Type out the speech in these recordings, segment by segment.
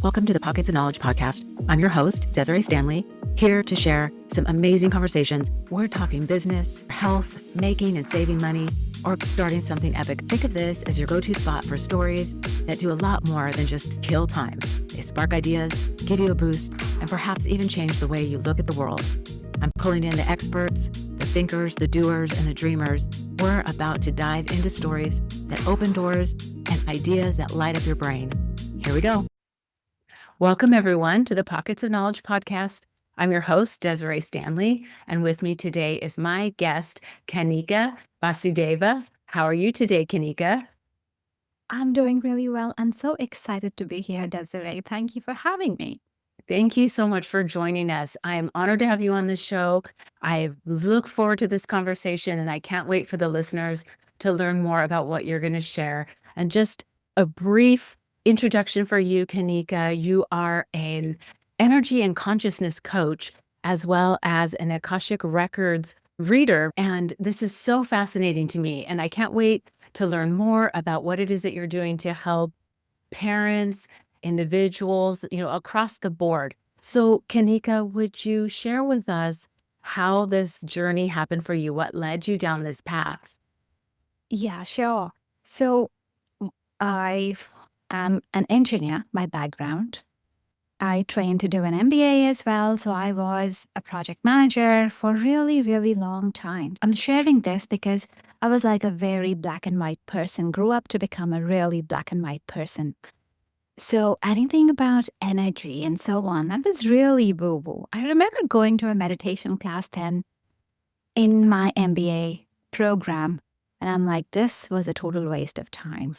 Welcome to the Pockets of Knowledge podcast. I'm your host, Desiree Stanley, here to share some amazing conversations. We're talking business, health, making and saving money, or starting something epic. Think of this as your go-to spot for stories that do a lot more than just kill time. They spark ideas, give you a boost, and perhaps even change the way you look at the world. I'm pulling in the experts, the thinkers, the doers, and the dreamers. We're about to dive into stories that open doors and ideas that light up your brain. Here we go. Welcome, everyone, to the Pockets of Knowledge podcast. I'm your host, Desiree Stanley, and with me today is my guest, Kanika Vasudeva. How are you today, Kanika? I'm doing really well. I'm so excited to be here, Desiree. Thank you for having me. Thank you so much for joining us. I am honored to have you on the show. I look forward to this conversation, and I can't wait for the listeners to learn more about what you're going to share. And just a brief introduction for you, Kanika. You are an energy and consciousness coach, as well as an Akashic Records reader. And this is so fascinating to me. And I can't wait to learn more about what it is that you're doing to help parents, individuals, across the board. So, Kanika, would you share with us how this journey happened for you? What led you down this path? Yeah, sure. So I am an engineer by background. I trained to do an MBA as well. So I was a project manager for a really, really long time. I'm sharing this because I was like a very black and white person, grew up to become a really black and white person. So anything about energy and so on, that was really woo-woo. I remember going to a meditation class then in my MBA program, and I'm like, this was a total waste of time.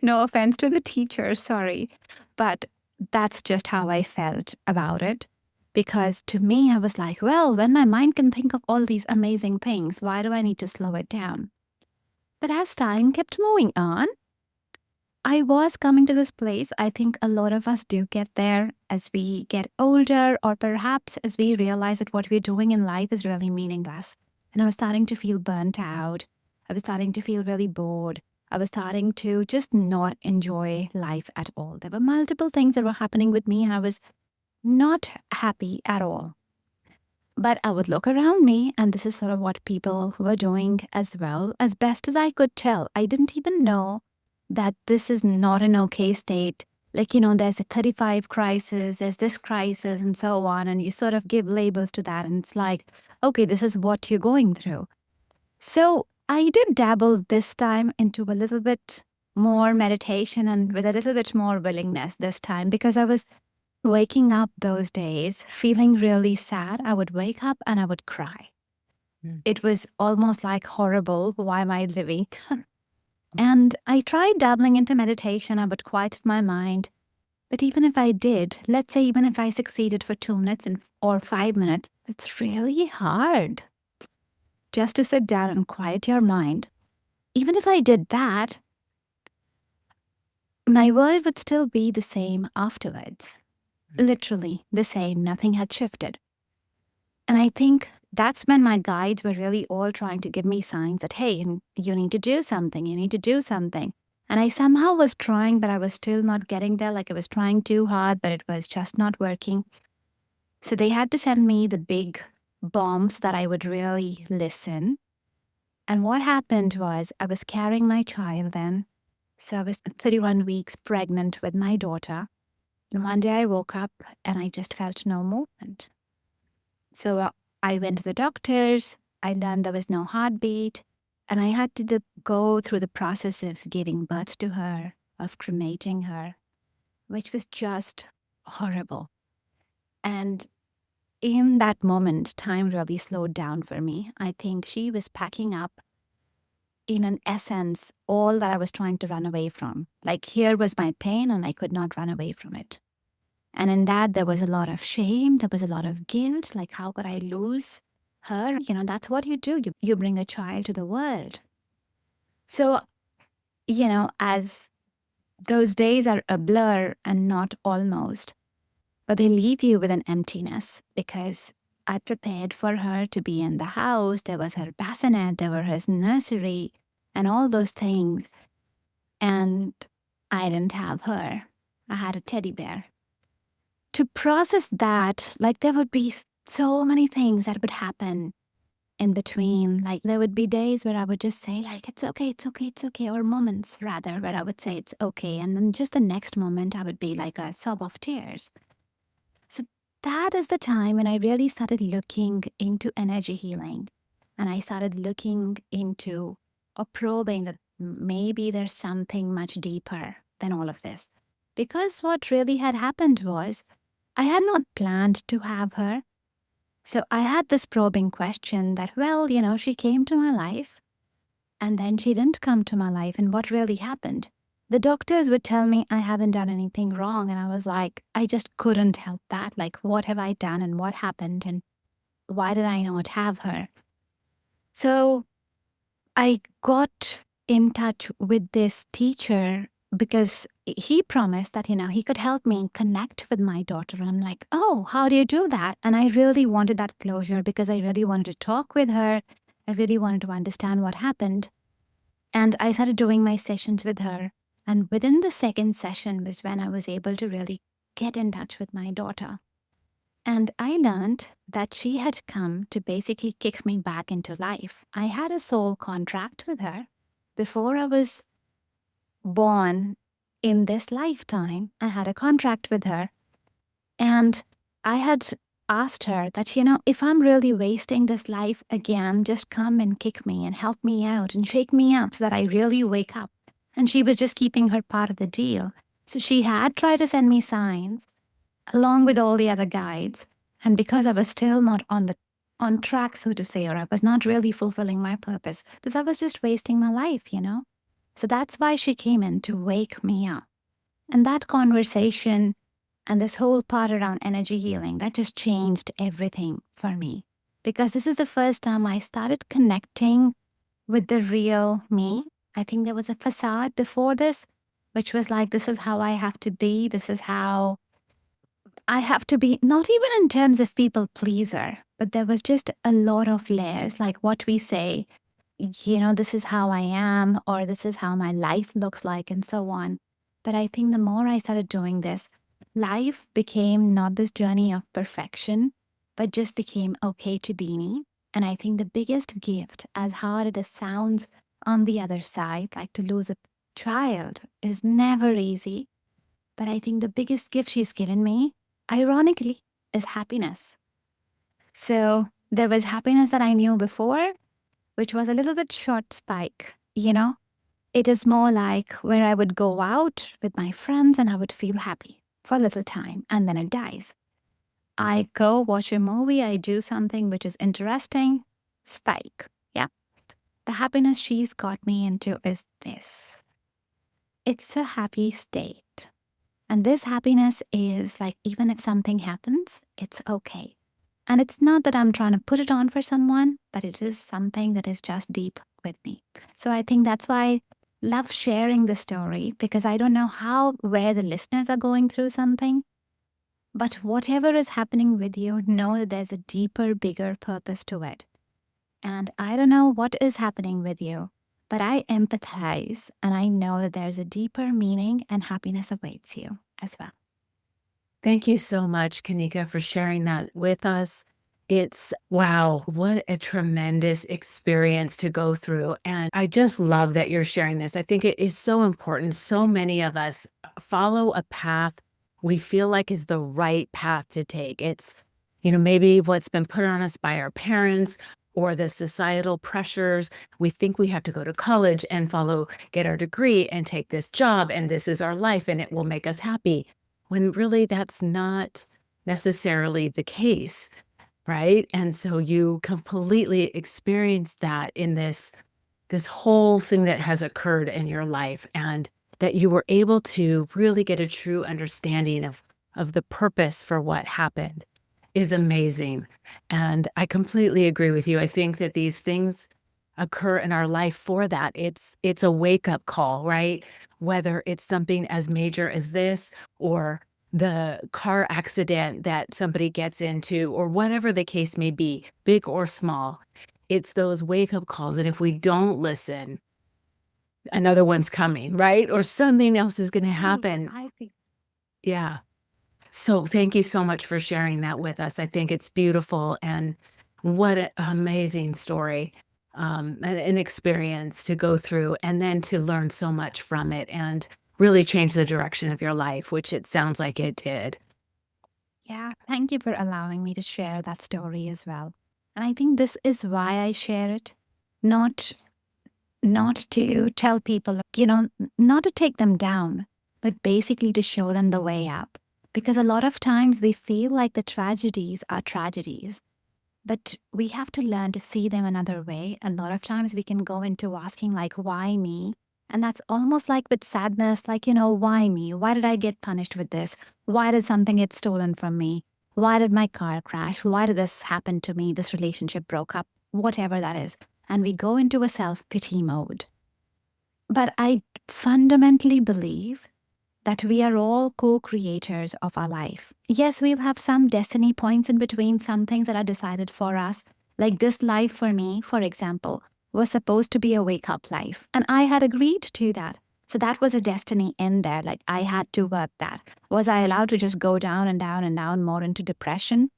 No offense to the teacher, sorry. But that's just how I felt about it. Because to me, I was like, well, when my mind can think of all these amazing things, why do I need to slow it down? But as time kept moving on, I was coming to this place. I think a lot of us do get there as we get older, or perhaps as we realize that what we're doing in life is really meaningless. And I was starting to feel burnt out. I was starting to feel really bored. I was starting to just not enjoy life at all. There were multiple things that were happening with me, and I was not happy at all. But I would look around me, and this is sort of what people were doing as well, as best as I could tell. I didn't even know that this is not an okay state. Like, there's a 35 crisis, there's this crisis, and so on. And you sort of give labels to that. And it's like, okay, this is what you're going through. So I did dabble this time into a little bit more meditation and with a little bit more willingness this time, because I was waking up those days feeling really sad. I would wake up and I would cry. It was almost like horrible. Why am I living? And I tried dabbling into meditation. I would quiet my mind. But even if I did, let's say even if I succeeded for 2 minutes or 5 minutes, it's really hard just to sit down and quiet your mind. Even if I did that, my world would still be the same afterwards. Literally the same. Nothing had shifted. And I think that's when my guides were really all trying to give me signs that, hey, you need to do something. You need to do something. And I somehow was trying, but I was still not getting there. Like I was trying too hard, but it was just not working. So they had to send me the big bombs that I would really listen. And what happened was I was carrying my child then. So I was 31 weeks pregnant with my daughter. And one day I woke up and I just felt no movement. So I went to the doctors. I learned there was no heartbeat. And I had to go through the process of giving birth to her, of cremating her, which was just horrible. And in that moment, time really slowed down for me. I think she was packing up, in an essence, all that I was trying to run away from. Like here was my pain and I could not run away from it. And in that, there was a lot of shame. There was a lot of guilt. Like, how could I lose her? That's what you do. You bring a child to the world. So, as those days are a blur and not almost, but they leave you with an emptiness because I prepared for her to be in the house. There was her bassinet, there were his nursery, and all those things. And I didn't have her. I had a teddy bear. To process that, like there would be so many things that would happen in between. Like there would be days where I would just say like, it's okay, it's okay, it's okay. Or moments rather where I would say it's okay. And then just the next moment I would be like a sob of tears. So that is the time when I really started looking into energy healing. And I started looking into or probing that maybe there's something much deeper than all of this. Because what really had happened was I had not planned to have her. So I had this probing question that, well, she came to my life and then she didn't come to my life. And what really happened? The doctors would tell me I haven't done anything wrong. And I was like, I just couldn't help that. Like, what have I done and what happened? And why did I not have her? So I got in touch with this teacher because he promised that, he could help me connect with my daughter. And I'm like, oh, how do you do that? And I really wanted that closure because I really wanted to talk with her. I really wanted to understand what happened. And I started doing my sessions with her. And within the second session was when I was able to really get in touch with my daughter. And I learned that she had come to basically kick me back into life. I had a soul contract with her before I was born in this lifetime. I had a contract with her. And I had asked her that, if I'm really wasting this life again, just come and kick me and help me out and shake me up so that I really wake up. And she was just keeping her part of the deal. So she had tried to send me signs along with all the other guides. And because I was still not on track, so to say, or I was not really fulfilling my purpose, because I was just wasting my life, So that's why she came in to wake me up. And that conversation and this whole part around energy healing, that just changed everything for me. Because this is the first time I started connecting with the real me. I think there was a facade before this, which was like, this is how I have to be. This is how I have to be, not even in terms of people pleaser, but there was just a lot of layers, like what we say, this is how I am, or this is how my life looks like, and so on. But I think the more I started doing this, life became not this journey of perfection, but just became okay to be me. And I think the biggest gift, as hard as it sounds on the other side, like to lose a child, is never easy. But I think the biggest gift she's given me, ironically, is happiness. So there was happiness that I knew before, which was a little bit short spike, It is more like where I would go out with my friends and I would feel happy for a little time and then it dies. I go watch a movie, I do something which is interesting, spike. Yeah. The happiness she's got me into is this. It's a happy state. And this happiness is like, even if something happens, it's okay. And it's not that I'm trying to put it on for someone, but it is something that is just deep with me. So I think that's why I love sharing the story, because I don't know where the listeners are going through something. But whatever is happening with you, know that there's a deeper, bigger purpose to it. And I don't know what is happening with you, but I empathize and I know that there's a deeper meaning and happiness awaits you as well. Thank you so much, Kanika, for sharing that with us. It's wow, what a tremendous experience to go through. And I just love that you're sharing this. I think it is so important. So many of us follow a path we feel like is the right path to take. It's, maybe what's been put on us by our parents or the societal pressures. We think we have to go to college and get our degree and take this job, and this is our life and it will make us happy. When really that's not necessarily the case, right? And so you completely experienced that in this whole thing that has occurred in your life, and that you were able to really get a true understanding of the purpose for what happened is amazing. And I completely agree with you. I think that these things occur in our life for that. It's a wake-up call, right? Whether it's something as major as this, or the car accident that somebody gets into, or whatever the case may be, big or small. It's those wake-up calls. And if we don't listen, another one's coming, right? Or something else is going to happen. I think Yeah. So thank you so much for sharing that with us. I think it's beautiful and what an amazing story, an experience to go through and then to learn so much from it and really change the direction of your life, which it sounds like it did. Yeah, thank you for allowing me to share that story as well. And I think this is why I share it, not not to tell people, not to take them down, but basically to show them the way up. Because a lot of times we feel like the tragedies are tragedies, but we have to learn to see them another way. A lot of times we can go into asking, like, why me? And that's almost like with sadness, like, why me? Why did I get punished with this? Why did something get stolen from me? Why did my car crash? Why did this happen to me? This relationship broke up, whatever that is. And we go into a self pity mode. But I fundamentally believe that we are all co creators of our life. Yes, we'll have some destiny points in between, some things that are decided for us. Like this life for me, for example, was supposed to be a wake up life. And I had agreed to that. So that was a destiny in there. Like I had to work that. Was I allowed to just go down and down and down more into depression?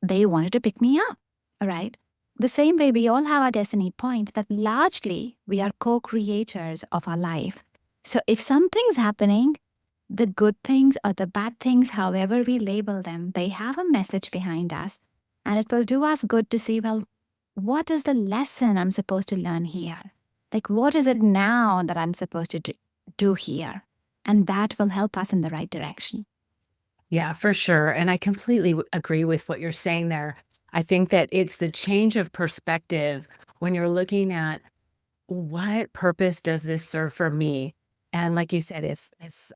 They wanted to pick me up. All right. The same way we all have our destiny points, but largely we are co creators of our life. So if something's happening, the good things or the bad things, however we label them, they have a message behind us. And it will do us good to see, well, what is the lesson I'm supposed to learn here? Like, what is it now that I'm supposed to do here? And that will help us in the right direction. Yeah, for sure. And I completely agree with what you're saying there. I think that it's the change of perspective when you're looking at what purpose does this serve for me? And like you said, if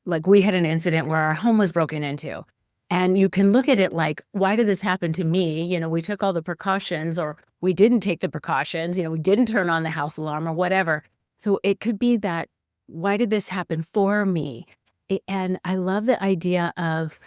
like we had an incident where our home was broken into, and you can look at it like, why did this happen to me? We took all the precautions or we didn't take the precautions, we didn't turn on the house alarm or whatever. So it could be that, why did this happen for me? And I love the idea of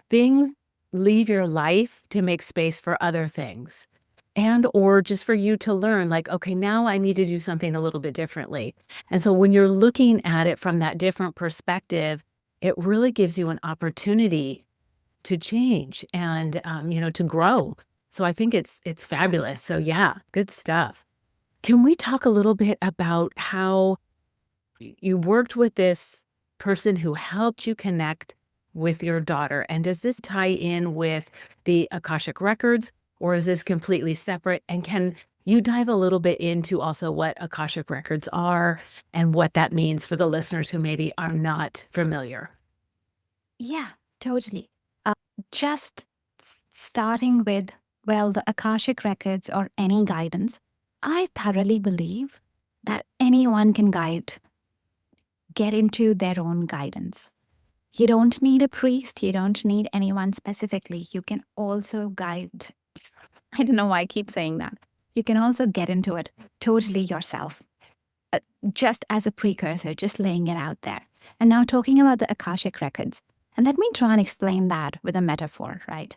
thing leave your life to make space for other things and or just for you to learn like, okay, now I need to do something a little bit differently. And so when you're looking at it from that different perspective, it really gives you an opportunity to change and to grow. So I think it's fabulous. So yeah, good stuff. Can we talk a little bit about how you worked with this person who helped you connect with your daughter? And does this tie in with the Akashic Records, or is this completely separate? And can you dive a little bit into also what Akashic Records are and what that means for the listeners who maybe are not familiar? Yeah, totally. Uh, just starting with, well, the Akashic Records or any guidance, I thoroughly believe that anyone can get into their own guidance. You don't need a priest, you don't need anyone specifically. You can also guide. I don't know why I keep saying that. You can also get into it totally yourself, just as a precursor, just laying it out there. And now talking about the Akashic Records, and let me try and explain that with a metaphor, right?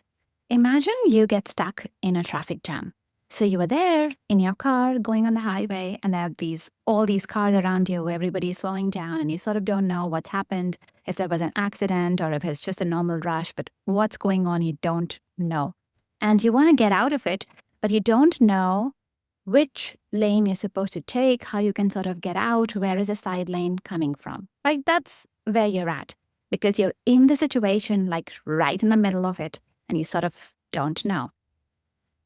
Imagine you get stuck in a traffic jam. So you were there in your car going on the highway, and there are all these cars around you, everybody's slowing down, and you sort of don't know what's happened, if there was an accident or if it's just a normal rush, but what's going on, you don't know. And you want to get out of it, but you don't know which lane you're supposed to take, how you can sort of get out, where is the side lane coming from, right? That's where you're at because you're in the situation, like right in the middle of it, and you sort of don't know.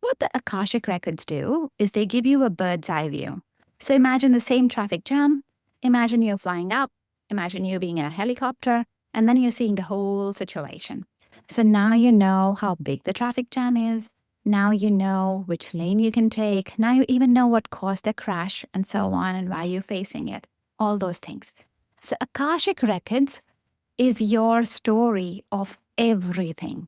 What the Akashic Records do is they give you a bird's eye view. So imagine the same traffic jam, imagine you flying up, imagine you being in a helicopter, and then you're seeing the whole situation. So now you know how big the traffic jam is. Now you know which lane you can take. Now you even know what caused the crash and so on and why you're facing it. All those things. So Akashic Records is your story of everything.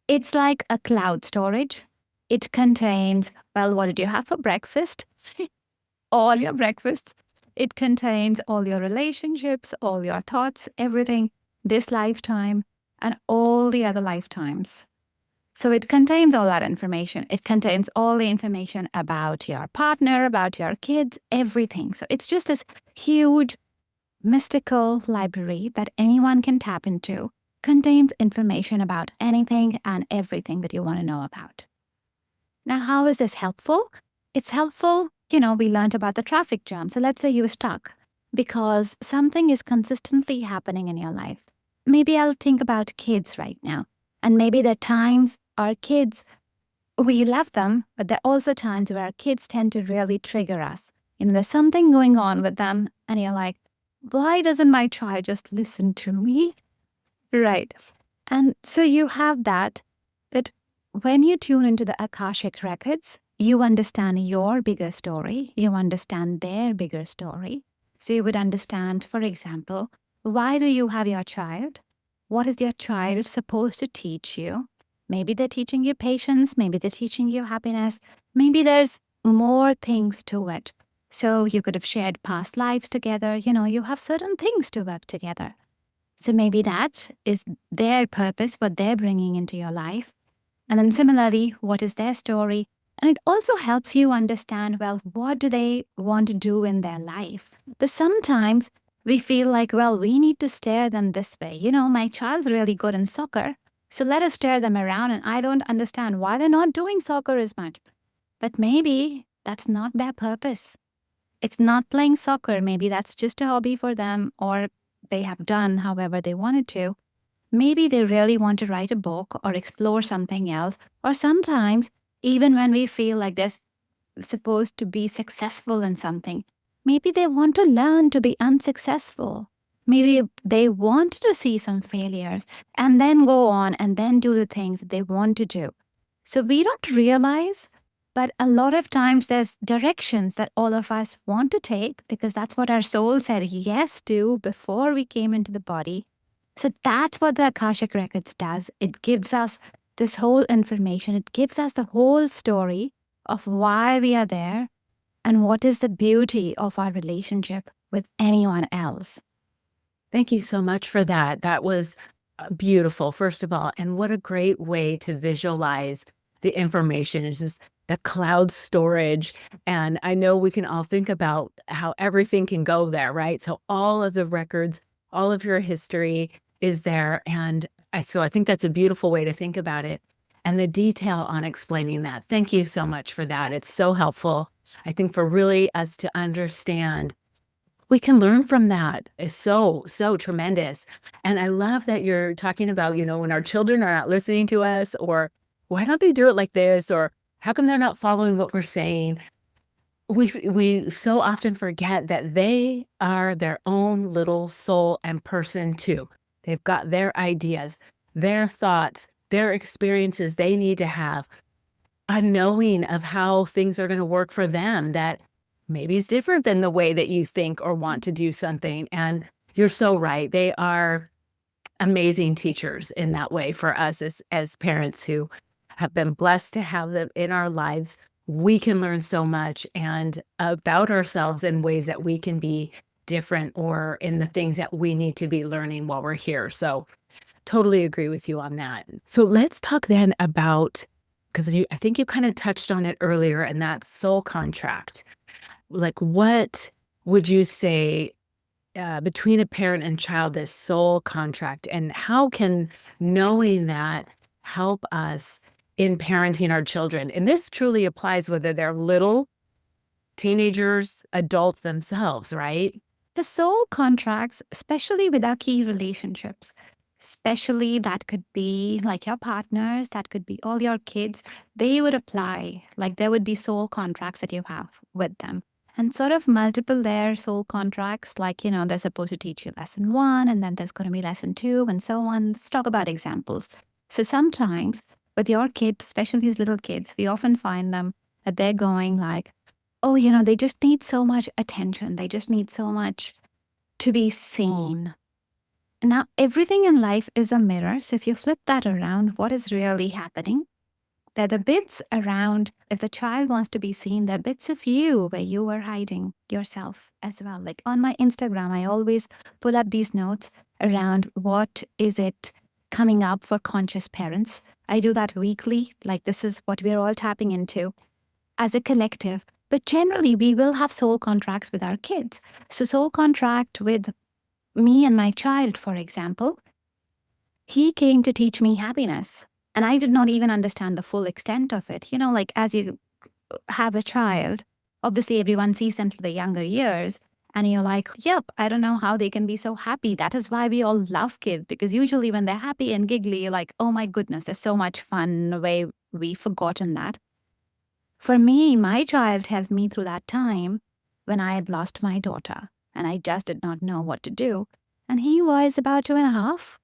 It's like a cloud storage. It contains, well, what did you have for breakfast? All your breakfasts. It contains all your relationships, all your thoughts, everything, this lifetime and all the other lifetimes. So it contains all that information. It contains all the information about your partner, about your kids, everything. So it's just this huge mystical library that anyone can tap into. contains information about anything and everything that you want to know about. Now, how is this helpful? It's helpful, we learned about the traffic jam. So let's say you were stuck because something is consistently happening in your life. Maybe I'll think about kids right now. And maybe there are times our kids, we love them, but there are also times where our kids tend to really trigger us. There's something going on with them, and you're like, why doesn't my child just listen to me? Right. And so you have that when you tune into the Akashic Records, you understand your bigger story, you understand their bigger story. So you would understand, for example, why do you have your child? What is your child supposed to teach you? Maybe they're teaching you patience, maybe they're teaching you happiness, maybe there's more things to it. So you could have shared past lives together, you have certain things to work together. So maybe that is their purpose, what they're bringing into your life. And then similarly, what is their story? And it also helps you understand, well, what do they want to do in their life? But sometimes we feel like, well, we need to steer them this way. My child's really good in soccer, so let us steer them around. And I don't understand why they're not doing soccer as much. But maybe that's not their purpose. It's not playing soccer. Maybe that's just a hobby for them, or they have done however they wanted to. Maybe they really want to write a book or explore something else. Or sometimes, even when we feel like they're supposed to be successful in something, maybe they want to learn to be unsuccessful. Maybe they want to see some failures and then go on and then do the things that they want to do. So we don't realize, but a lot of times there's directions that all of us want to take because that's what our soul said yes to before we came into the body. So that's what the Akashic Records does. It gives us this whole information. It gives us the whole story of why we are there and what is the beauty of our relationship with anyone else. Thank you so much for that. That was beautiful, first of all. And what a great way to visualize the information. It's just the cloud storage. And I know we can all think about how everything can go there, right? So all of the records, all of your history is there. And so I think that's a beautiful way to think about it. And the detail on explaining that. Thank you so much for that. It's so helpful. I think for really us to understand, we can learn from that is so tremendous. And I love that you're talking about, when our children are not listening to us, or why don't they do it like this? Or how come they're not following what we're saying? We so often forget that they are their own little soul and person too. They've got their ideas, their thoughts, their experiences they need to have, a knowing of how things are going to work for them that maybe is different than the way that you think or want to do something. And you're so right. They are amazing teachers in that way for us as parents who have been blessed to have them in our lives. We can learn so much and about ourselves in ways that we can be different, or in the things that we need to be learning while we're here. So totally agree with you on that. So let's talk then about, because I think you kind of touched on it earlier, and that's soul contract. Like, what would you say between a parent and child, this soul contract, and how can knowing that help us in parenting our children? And this truly applies whether they're little, teenagers, adults themselves, right? The soul contracts, especially with our key relationships, especially that could be like your partners, that could be all your kids, they would apply. Like there would be soul contracts that you have with them. And sort of multiple layer soul contracts, like, they're supposed to teach you lesson 1, and then there's going to be lesson 2, and so on. Let's talk about examples. So sometimes with your kids, especially these little kids, we often find them that they're going like, oh, they just need so much attention. They just need so much to be seen. Now, everything in life is a mirror. So if you flip that around, what is really happening? They're the bits around, if the child wants to be seen, they're bits of you where you are hiding yourself as well. Like on my Instagram, I always pull up these notes around what is it coming up for conscious parents. I do that weekly. Like this is what we're all tapping into as a collective. But generally, we will have soul contracts with our kids. So soul contract with me and my child, for example, he came to teach me happiness. And I did not even understand the full extent of it. Like as you have a child, obviously everyone sees them through the younger years. And you're like, yep, I don't know how they can be so happy. That is why we all love kids, because usually when they're happy and giggly, you're like, oh my goodness, there's so much fun in a way we've forgotten that. For me, my child helped me through that time when I had lost my daughter and I just did not know what to do. And he was about 2.5,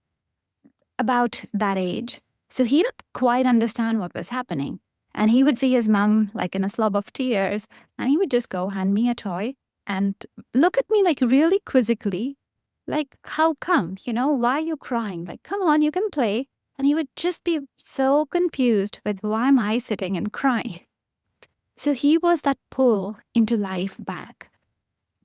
about that age. So he didn't quite understand what was happening. And he would see his mom like in a slob of tears, and he would just go hand me a toy and look at me like really quizzically, like, how come? Why are you crying? Like, come on, you can play. And he would just be so confused with why am I sitting and crying? So he was that pull into life back.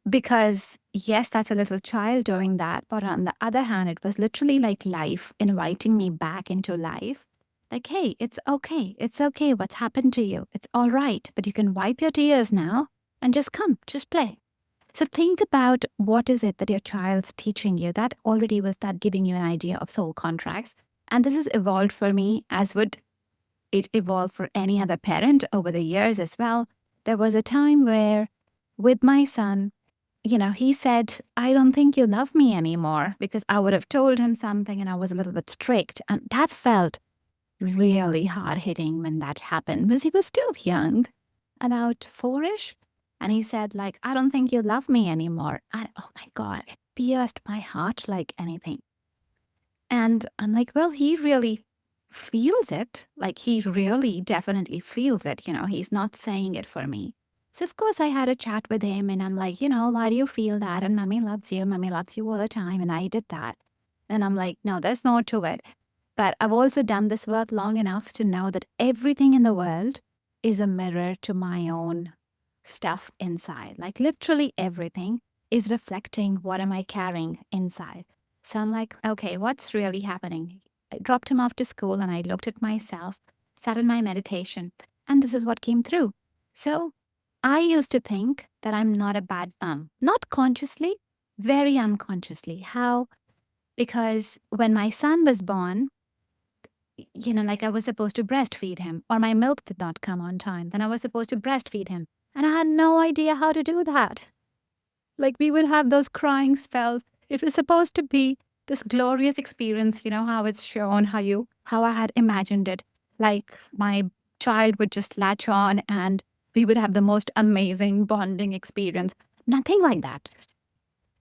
Because yes, that's a little child doing that. But on the other hand, it was literally like life inviting me back into life. Like, hey, it's okay. It's okay. What's happened to you? It's all right. But you can wipe your tears now and just come, just play. So think about what is it that your child's teaching you. That already was that giving you an idea of soul contracts. And this has evolved for me, as would it evolve for any other parent over the years as well. There was a time where with my son, he said, I don't think you love me anymore, because I would have told him something and I was a little bit strict. And that felt really hard hitting when that happened, because he was still young, about 4-ish. And he said, like, I don't think you love me anymore. And oh my God, it pierced my heart like anything. And I'm like, well, he really feels it. Like, he really definitely feels it. He's not saying it for me. So, of course, I had a chat with him and I'm like, why do you feel that? And mommy loves you. Mommy loves you all the time. And I did that. And I'm like, no, there's more to it. But I've also done this work long enough to know that everything in the world is a mirror to my own stuff inside. Like, literally everything is reflecting what am I carrying inside. So I'm like, okay, what's really happening? I dropped him off to school and I looked at myself, sat in my meditation, and this is what came through. So I used to think that I'm not a bad mom, not consciously, very unconsciously. How? Because when my son was born, like I was supposed to breastfeed him, or my milk did not come on time, then I was supposed to breastfeed him. And I had no idea how to do that. Like, we would have those crying spells. It was supposed to be this glorious experience, how it's shown, how I had imagined it. Like, my child would just latch on and we would have the most amazing bonding experience. Nothing like that.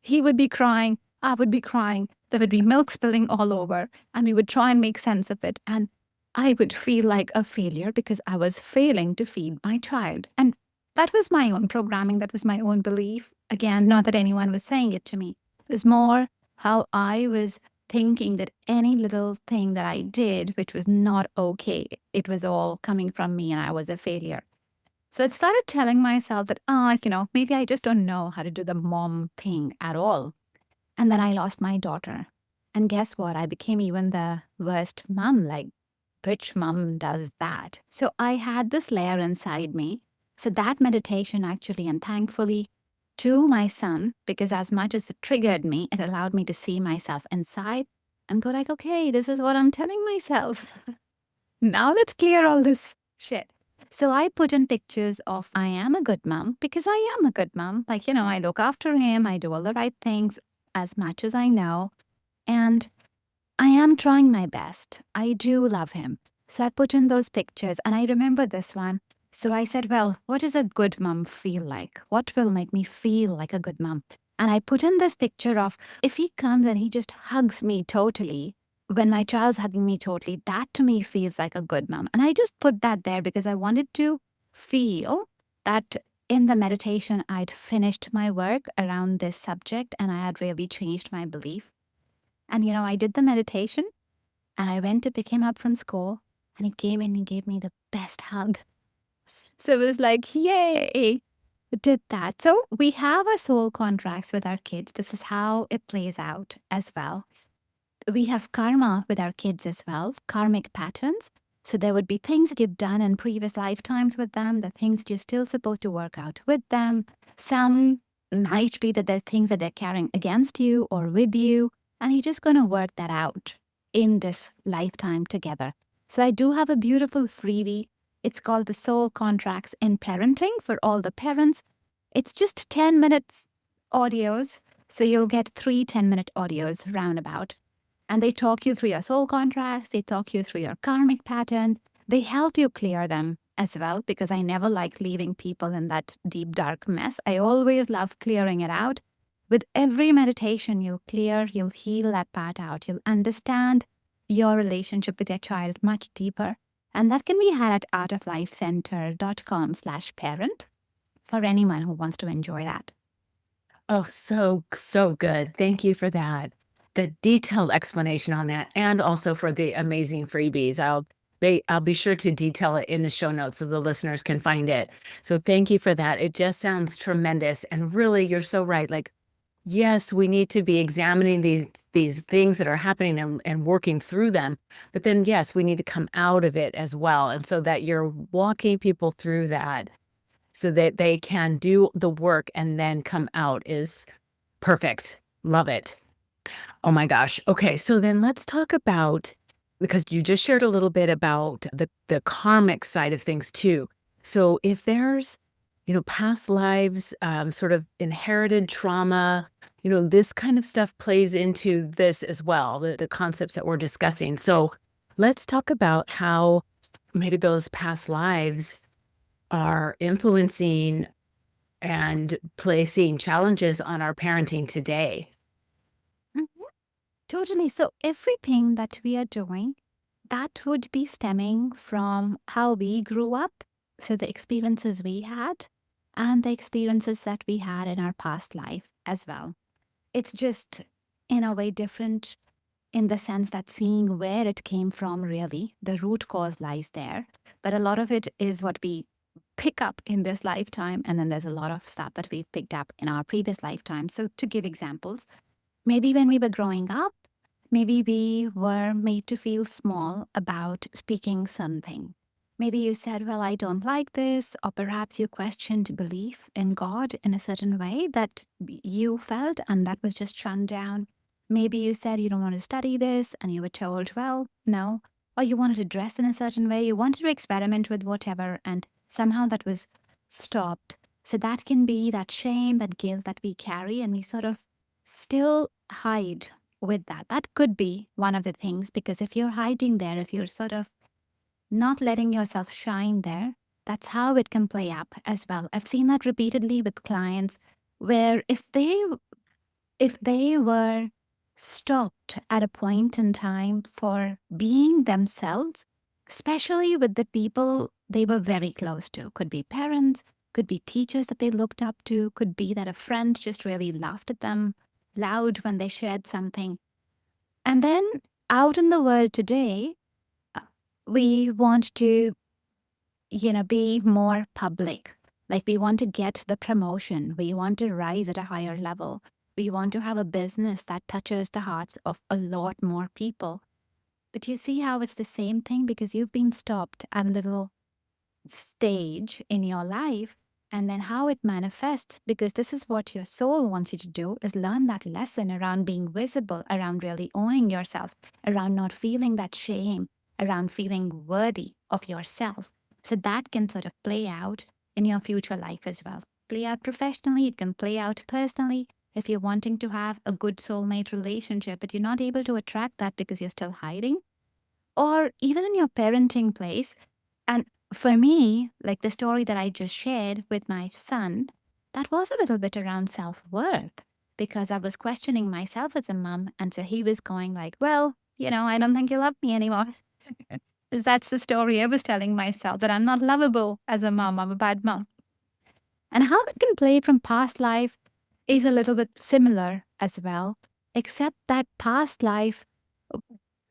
He would be crying, I would be crying, there would be milk spilling all over, and we would try and make sense of it. And I would feel like a failure because I was failing to feed my child. And that was my own programming, that was my own belief. Again, not that anyone was saying it to me. It was more how I was thinking that any little thing that I did, which was not okay, it was all coming from me and I was a failure. So I started telling myself that, maybe I just don't know how to do the mom thing at all. And then I lost my daughter. And guess what? I became even the worst mom. Like, which mom does that? So I had this layer inside me. So that meditation actually, and thankfully to my son, because as much as it triggered me, it allowed me to see myself inside and go like, okay, this is what I'm telling myself. Now let's clear all this shit. So I put in pictures of I am a good mom, because I am a good mom. Like, I look after him. I do all the right things as much as I know. And I am trying my best. I do love him. So I put in those pictures and I remember this one. So I said, well, what does a good mom feel like? What will make me feel like a good mom? And I put in this picture of if he comes and he just hugs me totally, when my child's hugging me totally, that to me feels like a good mom. And I just put that there because I wanted to feel that in the meditation, I'd finished my work around this subject and I had really changed my belief. And, I did the meditation and I went to pick him up from school and he came in and gave me the best hug. So it was like, yay, we did that. So we have our soul contracts with our kids. This is how it plays out as well. We have karma with our kids as well, karmic patterns. So there would be things that you've done in previous lifetimes with them, the things that you're still supposed to work out with them. Some might be that there are things that they're carrying against you or with you, and you're just going to work that out. in this lifetime together. So I do have a beautiful freebie. It's called the Soul Contracts in Parenting for all the parents. It's just 10 minutes audios. So you'll get 3 10-minute audios roundabout. And they talk you through your soul contracts. They talk you through your karmic pattern. They help you clear them as well, because I never like leaving people in that deep, dark mess. I always love clearing it out. With every meditation, you'll clear, you'll heal that part out. You'll understand your relationship with your child much deeper. And that can be had at artoflifecenter.com/parent for anyone who wants to enjoy that. Oh, so good. Thank you for that. The detailed explanation on that, and also for the amazing freebies. I'll be sure to detail it in the show notes so the listeners can find it. So thank you for that. It just sounds tremendous. And really, you're so right. Like, yes, we need to be examining these things that are happening and working through them. But then, yes, we need to come out of it as well. And so that you're walking people through that so that they can do the work and then come out is perfect. Love it. Oh my gosh. Okay, so then let's talk about, because you just shared a little bit about the karmic side of things too. So if there's, past lives, sort of inherited trauma, this kind of stuff plays into this as well, the concepts that we're discussing. So let's talk about how maybe those past lives are influencing and placing challenges on our parenting today. Mhm. Totally. So everything that we are doing, that would be stemming from how we grew up. So the experiences we had and the experiences that we had in our past life as well. It's just in a way different in the sense that seeing where it came from, really, the root cause lies there. But a lot of it is what we pick up in this lifetime. And then there's a lot of stuff that we picked up in our previous lifetime. So to give examples, maybe when we were growing up, maybe we were made to feel small about speaking something. Maybe you said, well, I don't like this, or perhaps you questioned belief in God in a certain way that you felt, and that was just shunned down. Maybe you said you don't want to study this, and you were told, well, no. Or you wanted to dress in a certain way, you wanted to experiment with whatever, and somehow that was stopped. So that can be that shame, that guilt that we carry, and we sort of still hide with that. That could be one of the things, because if you're hiding there, if you're sort of not letting yourself shine there, that's how it can play up as well. I've seen that repeatedly with clients where if they were stopped at a point in time for being themselves, especially with the people they were very close to, could be parents, could be teachers that they looked up to, could be that a friend just really laughed at them loud when they shared something. And then out in the world today, uh, we want to, be more public. Like we want to get the promotion. We want to rise at a higher level. We want to have a business that touches the hearts of a lot more people. But you see how it's the same thing, because you've been stopped at a little stage in your life, and then how it manifests, because this is what your soul wants you to do, is learn that lesson around being visible, around really owning yourself, around not feeling that shame, around feeling worthy of yourself. So that can sort of play out in your future life as well. Play out professionally, it can play out personally. If you're wanting to have a good soulmate relationship, but you're not able to attract that because you're still hiding, or even in your parenting place. And for me, like the story that I just shared with my son, that was a little bit around self-worth, because I was questioning myself as a mom. And so he was going like, well, I don't think you love me anymore. 'Cause that's the story I was telling myself, that I'm not lovable as a mom. I'm a bad mom. And how it can play from past life is a little bit similar as well, except that past life,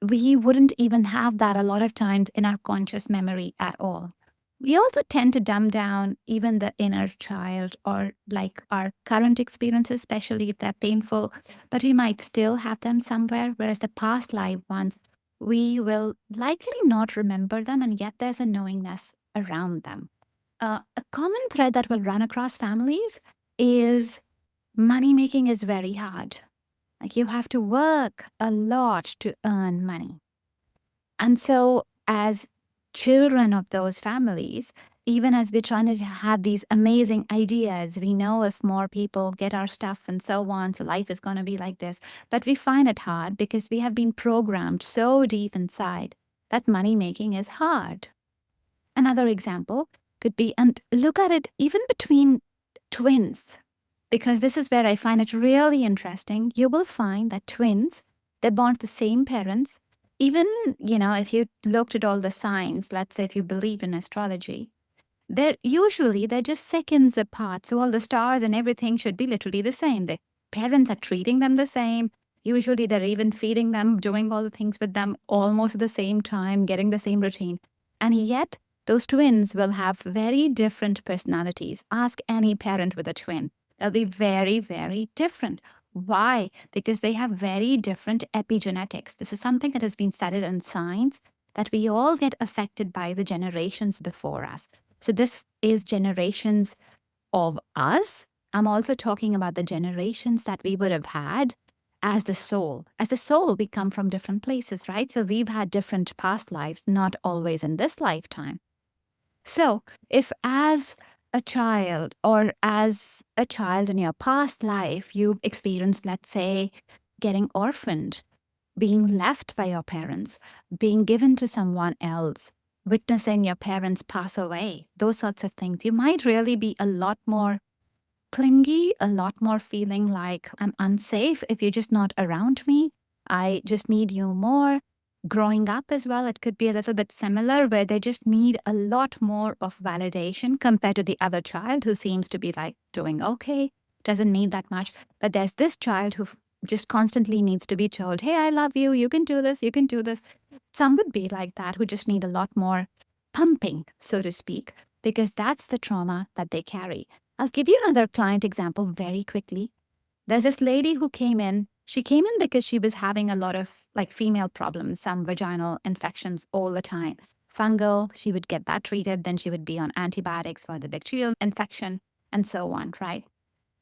we wouldn't even have that a lot of times in our conscious memory at all. We also tend to dumb down even the inner child, or like our current experiences, especially if they're painful, but we might still have them somewhere, whereas the past life ones, we will likely not remember them, and yet there's a knowingness around them. A common thread that will run across families is money making is very hard. Like you have to work a lot to earn money. And so, as children of those families, even as we're trying to have these amazing ideas, we know if more people get our stuff and so on, so life is going to be like this. But we find it hard because we have been programmed so deep inside that money making is hard. Another example could be, and look at it even between twins, because this is where I find it really interesting. You will find that twins, they're born to the same parents. Even, if you looked at all the signs, let's say if you believe in astrology, they're just seconds apart. So all the stars and everything should be literally the same. The parents are treating them the same. Usually they're even feeding them, doing all the things with them almost at the same time, getting the same routine. And yet those twins will have very different personalities. Ask any parent with a twin. They'll be very, very different. Why? Because they have very different epigenetics. This is something that has been studied in science, that we all get affected by the generations before us. So this is generations of us. I'm also talking about the generations that we would have had as the soul. As the soul, we come from different places, right? So we've had different past lives, not always in this lifetime. So if as a child in your past life, you've experienced, let's say, getting orphaned, being left by your parents, being given to someone else, witnessing your parents pass away, those sorts of things, you might really be a lot more clingy, a lot more feeling like I'm unsafe if you're just not around me. I just need you more. Growing up as well, it could be a little bit similar where they just need a lot more of validation compared to the other child who seems to be like doing okay, doesn't need that much. But there's this child who just constantly needs to be told, hey, I love you, you can do this, you can do this. Some would be like that who just need a lot more pumping, so to speak, because that's the trauma that they carry. I'll give you another client example very quickly. There's this lady who came in. She came in because she was having a lot of like female problems, some vaginal infections all the time. Fungal, she would get that treated. Then she would be on antibiotics for the bacterial infection and so on, right?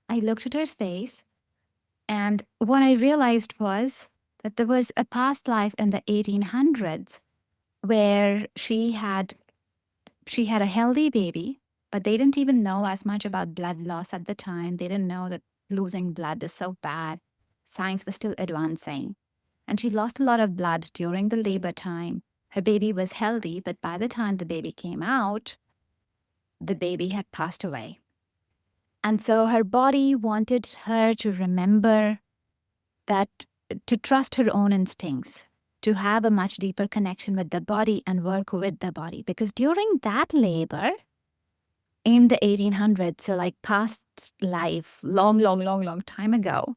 I looked at her face, and what I realized was that there was a past life in the 1800s where she had a healthy baby, but they didn't even know as much about blood loss at the time. They didn't know that losing blood is so bad. Science was still advancing. And she lost a lot of blood during the labor time. Her baby was healthy, but by the time the baby came out, the baby had passed away. And so her body wanted her to remember that, to trust her own instincts, to have a much deeper connection with the body and work with the body. Because during that labor in the 1800s, so like past life, long, long, long, long time ago,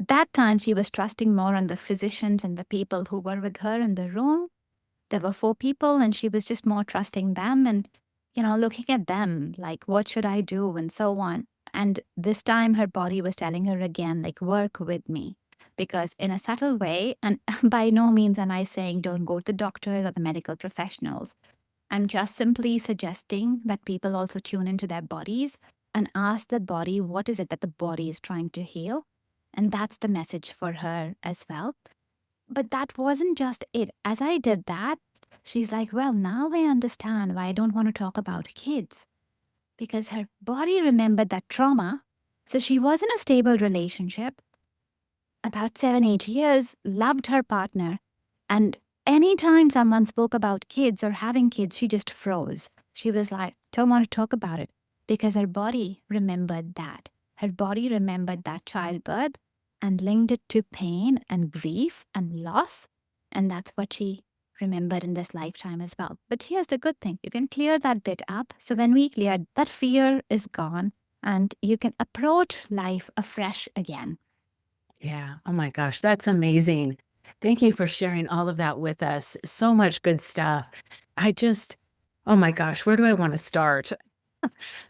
that time she was trusting more on the physicians and the people who were with her in the room. There were 4 people and she was just more trusting them and, looking at them like, what should I do? And so on. And this time her body was telling her again, like, work with me. Because in a subtle way, and by no means am I saying don't go to the doctors or the medical professionals. I'm just simply suggesting that people also tune into their bodies and ask the body, what is it that the body is trying to heal? And that's the message for her as well. But that wasn't just it. As I did that, she's like, well, now I understand why I don't want to talk about kids. Because her body remembered that trauma. So she was in a stable relationship, about 7, 8 years, loved her partner. And anytime someone spoke about kids or having kids, she just froze. She was like, don't want to talk about it. Because her body remembered that. Her body remembered that childbirth and linked it to pain and grief and loss. And that's what she remembered in this lifetime as well. But here's the good thing. You can clear that bit up. So when we clear, that fear is gone and you can approach life afresh again. Yeah. Oh my gosh, that's amazing. Thank you for sharing all of that with us. So much good stuff. Oh my gosh, where do I want to start?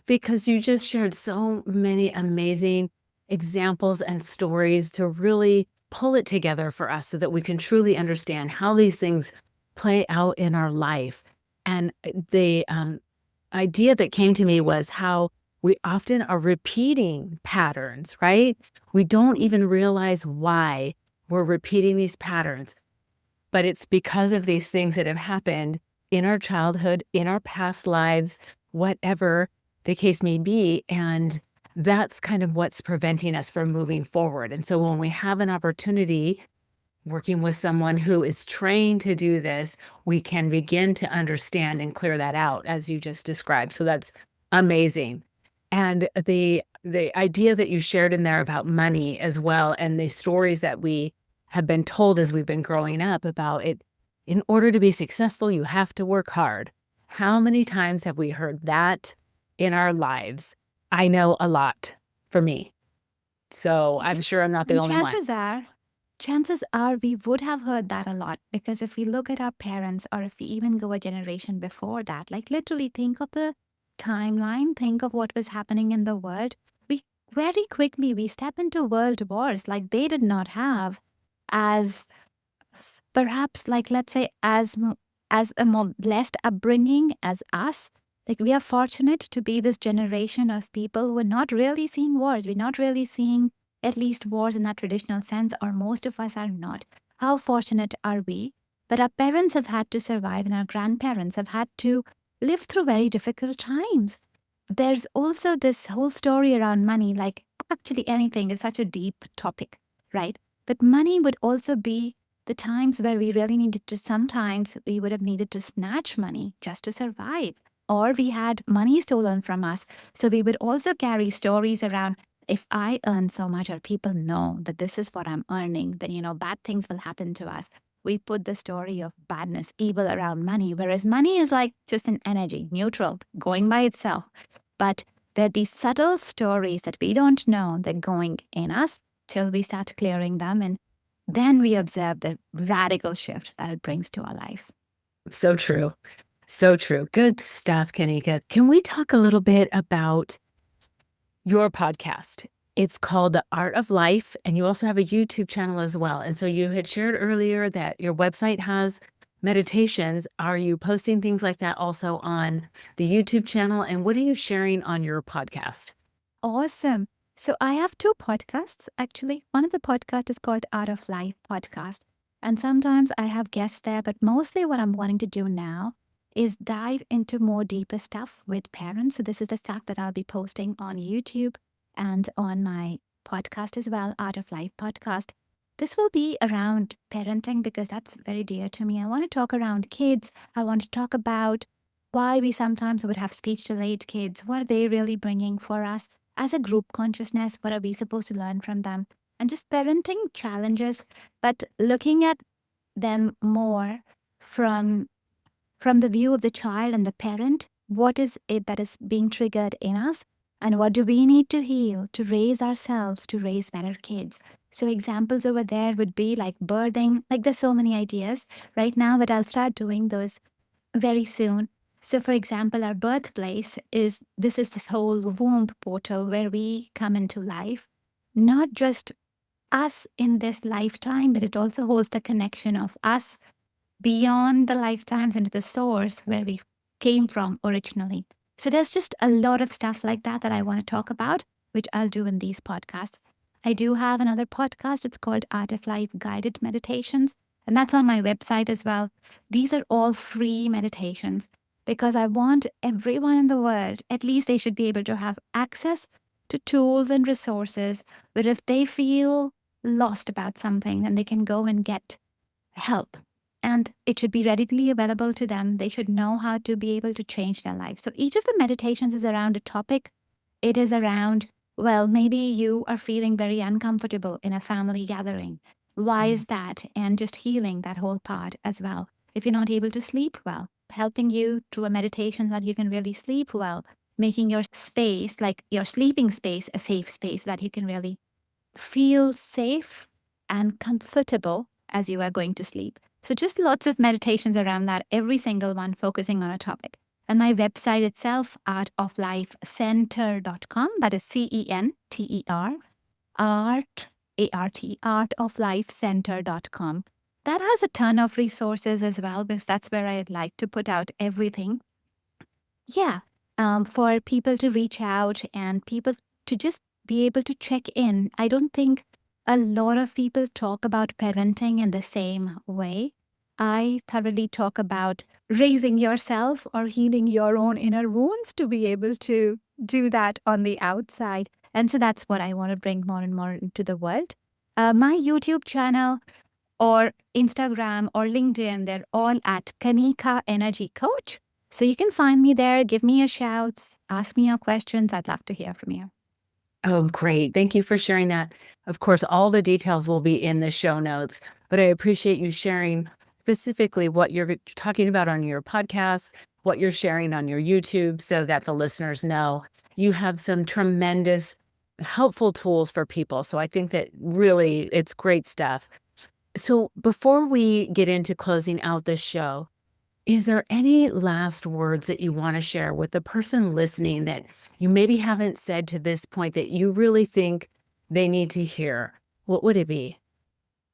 Because you just shared so many amazing examples and stories to really pull it together for us so that we can truly understand how these things play out in our life. And the idea that came to me was how we often are repeating patterns, right? We don't even realize why we're repeating these patterns, but it's because of these things that have happened in our childhood, in our past lives, whatever the case may be. And that's kind of what's preventing us from moving forward. And so when we have an opportunity working with someone who is trained to do this, we can begin to understand and clear that out as you just described. So that's amazing. And the idea that you shared in there about money as well, and the stories that we have been told as we've been growing up about it, in order to be successful, you have to work hard. How many times have we heard that in our lives? I know a lot for me. So I'm sure I'm not the And only one. chances are we would have heard that a lot, because if we look at our parents, or if we even go a generation before that, like literally think of the timeline, think of what was happening in the world. We very quickly we step into world wars like they did not have, as perhaps, like, let's say, as a more blessed upbringing as us. Like, we are fortunate to be this generation of people who are not really seeing wars. We're not really seeing at least wars in that traditional sense, or most of us are not. How fortunate are we? But our parents have had to survive, and our grandparents have had to live through very difficult times. There's also this whole story around money, like actually anything is such a deep topic, right? But money would also be the times where we really needed to, sometimes we would have needed to snatch money just to survive, or we had money stolen from us. So we would also carry stories around, if I earn so much, or people know that this is what I'm earning, then, bad things will happen to us. We put the story of badness, evil around money, whereas money is like just an energy, neutral, going by itself. But there are these subtle stories that we don't know that going in us till we start clearing them. And then we observe the radical shift that it brings to our life. So true. So true. Good stuff, Kanika. Can we talk a little bit about your podcast? It's called The Art of Life, and you also have a YouTube channel as well. And so you had shared earlier that your website has meditations. Are you posting things like that also on the YouTube channel? And what are you sharing on your podcast? Awesome. So I have two podcasts, actually. One of the podcasts is called Art of Life podcast. And sometimes I have guests there, but mostly what I'm wanting to do now is dive into more deeper stuff with parents. So this is the stuff that I'll be posting on YouTube and on my podcast as well, Art of Life podcast. This will be around parenting because that's very dear to me. I want to talk around kids. I want to talk about why we sometimes would have speech delayed kids. What are they really bringing for us as a group consciousness? What are we supposed to learn from them? And just parenting challenges, but looking at them more from the view of the child and the parent. What is it that is being triggered in us? And what do we need to heal to raise ourselves, to raise better kids? So examples over there would be like birthing. Like, there's so many ideas right now, but I'll start doing those very soon. So, for example, our birthplace is this whole womb portal where we come into life, not just us in this lifetime, but it also holds the connection of us beyond the lifetimes into the source where we came from originally. So there's just a lot of stuff like that that I want to talk about, which I'll do in these podcasts. I do have another podcast. It's called Art of Life Guided Meditations, and that's on my website as well. These are all free meditations because I want everyone in the world, at least they should be able to have access to tools and resources where if they feel lost about something, then they can go and get help. And it should be readily available to them. They should know how to be able to change their life. So each of the meditations is around a topic. It is around, well, maybe you are feeling very uncomfortable in a family gathering. Why is that? And just healing that whole part as well. If you're not able to sleep well, helping you through a meditation that you can really sleep well, making your space, like your sleeping space, a safe space that you can really feel safe and comfortable as you are going to sleep. So just lots of meditations around that, every single one focusing on a topic. And my website itself, artoflifecenter.com, that is CENTER, art, A-R-T, artoflifecenter.com. That has a ton of resources as well, because that's where I'd like to put out everything. Yeah. for people to reach out and people to just be able to check in. I don't think a lot of people talk about parenting in the same way. I thoroughly talk about raising yourself or healing your own inner wounds to be able to do that on the outside. And so that's what I want to bring more and more into the world. My YouTube channel or Instagram or LinkedIn, they're all at Kanika Energy Coach. So you can find me there, give me a shout, ask me your questions. I'd love to hear from you. Oh, great. Thank you for sharing that. Of course, all the details will be in the show notes, but I appreciate you sharing specifically what you're talking about on your podcast, what you're sharing on your YouTube, so that the listeners know you have some tremendous helpful tools for people. So I think that really it's great stuff. So before we get into closing out this show, is there any last words that you want to share with the person listening that you maybe haven't said to this point that you really think they need to hear? What would it be?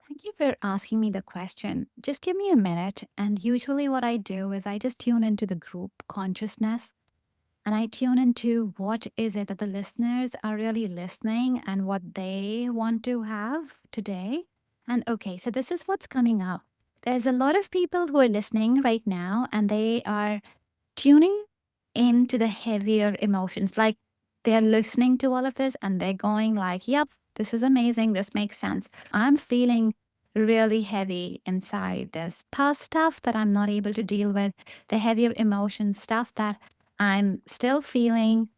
Thank you for asking me the question. Just give me a minute. And usually, what I do is I just tune into the group consciousness and I tune into what is it that the listeners are really listening and what they want to have today. And okay, so this is what's coming up. There's a lot of people who are listening right now and they are tuning into the heavier emotions. Like they're listening to all of this and they're going like, yep, this is amazing. This makes sense. I'm feeling really heavy inside. There's past stuff that I'm not able to deal with, the heavier emotions, stuff that I'm still feeling,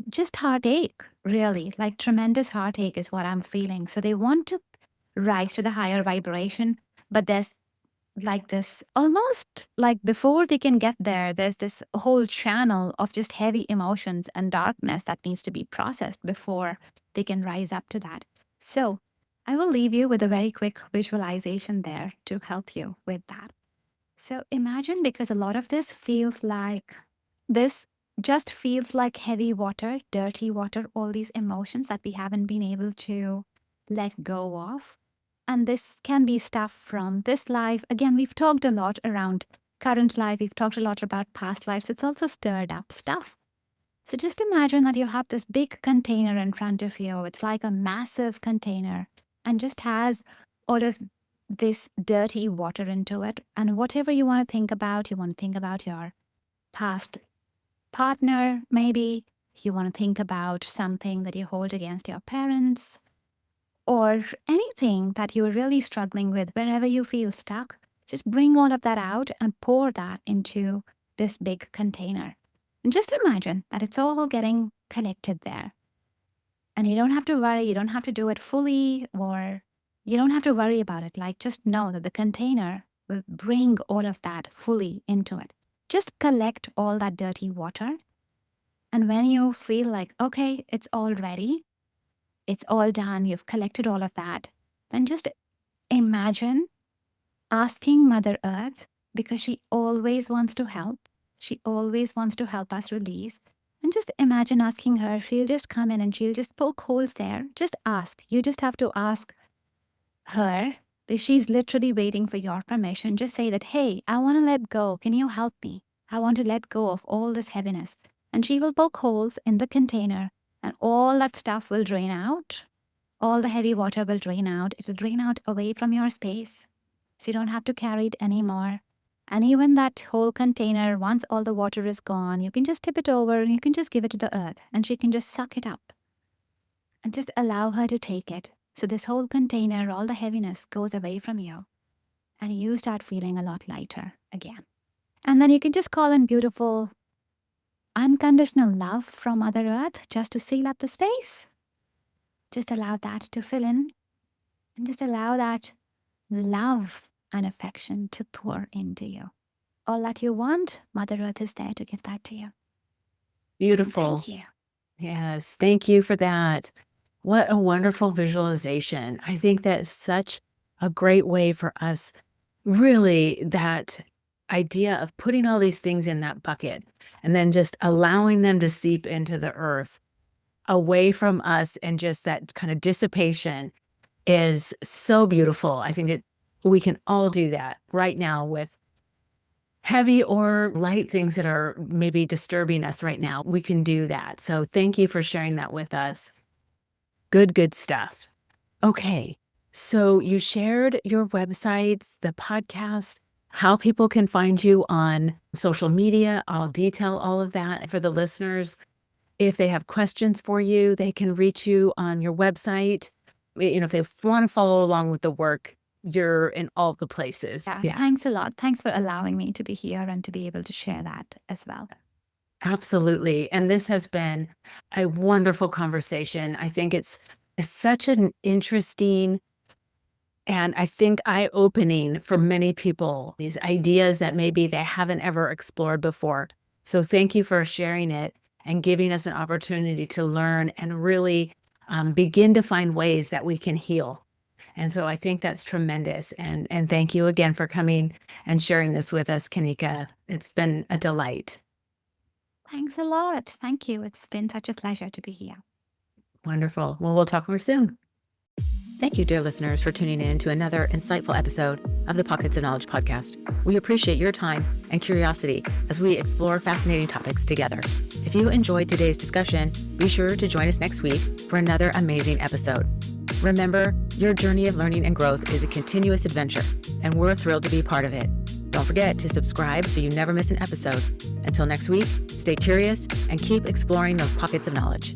just heartache, really, like tremendous heartache is what I'm feeling. So they want to rise to the higher vibration, but there's like this almost like before they can get there, there's this whole channel of just heavy emotions and darkness that needs to be processed before they can rise up to that. So I will leave you with a very quick visualization there to help you with that. So imagine, because a lot of this feels like this just feels like heavy water, dirty water, all these emotions that we haven't been able to let go of. And this can be stuff from this life. Again, we've talked a lot around current life. We've talked a lot about past lives. It's also stirred up stuff. So just imagine that you have this big container in front of you. It's like a massive container and just has all of this dirty water into it. And whatever you want to think about your past partner, maybe. You want to think about something that you hold against your parents or anything that you're really struggling with, wherever you feel stuck. Just bring all of that out and pour that into this big container. And just imagine that it's all getting collected there. And you don't have to worry, you don't have to do it fully, or you don't have to worry about it. Like, just know that the container will bring all of that fully into it. Just collect all that dirty water. And when you feel like, okay, it's all ready, it's all done, you've collected all of that, then just imagine asking Mother Earth, because she always wants to help. She always wants to help us release. And just imagine asking her, she'll just come in and she'll just poke holes there. Just ask. You just have to ask her. She's literally waiting for your permission. Just say that, hey, I want to let go. Can you help me? I want to let go of all this heaviness. And she will poke holes in the container and all that stuff will drain out. All the heavy water will drain out. It will drain out away from your space. So you don't have to carry it anymore. And even that whole container, once all the water is gone, you can just tip it over and you can just give it to the earth and she can just suck it up and just allow her to take it. So this whole container, all the heaviness goes away from you and you start feeling a lot lighter again. And then you can just call in beautiful, unconditional love from Mother Earth just to seal up the space. Just allow that to fill in and just allow that love and affection to pour into you. All that you want, Mother Earth is there to give that to you. Beautiful. Thank you. Yes. Thank you for that. What a wonderful visualization. I think that's such a great way for us, really, that idea of putting all these things in that bucket and then just allowing them to seep into the earth away from us, and just that kind of dissipation is so beautiful. I think that we can all do that right now with heavy or light things that are maybe disturbing us right now, we can do that. So thank you for sharing that with us. Good stuff. Okay. So you shared your websites, the podcast, how people can find you on social media. I'll detail all of that for the listeners. If they have questions for you, they can reach you on your website. If they want to follow along with the work, you're in all the places. Yeah. Thanks a lot. Thanks for allowing me to be here and to be able to share that as well. Absolutely. And this has been a wonderful conversation. I think it's such an interesting and I think eye-opening for many people, these ideas that maybe they haven't ever explored before. So thank you for sharing it and giving us an opportunity to learn and really begin to find ways that we can heal. And so I think that's tremendous. And thank you again for coming and sharing this with us, Kanika. It's been a delight. Thanks a lot. Thank you. It's been such a pleasure to be here. Wonderful. Well, we'll talk more soon. Thank you, dear listeners, for tuning in to another insightful episode of the Pockets of Knowledge podcast. We appreciate your time and curiosity as we explore fascinating topics together. If you enjoyed today's discussion, be sure to join us next week for another amazing episode. Remember, your journey of learning and growth is a continuous adventure, and we're thrilled to be part of it. Don't forget to subscribe so you never miss an episode. Until next week, stay curious and keep exploring those pockets of knowledge.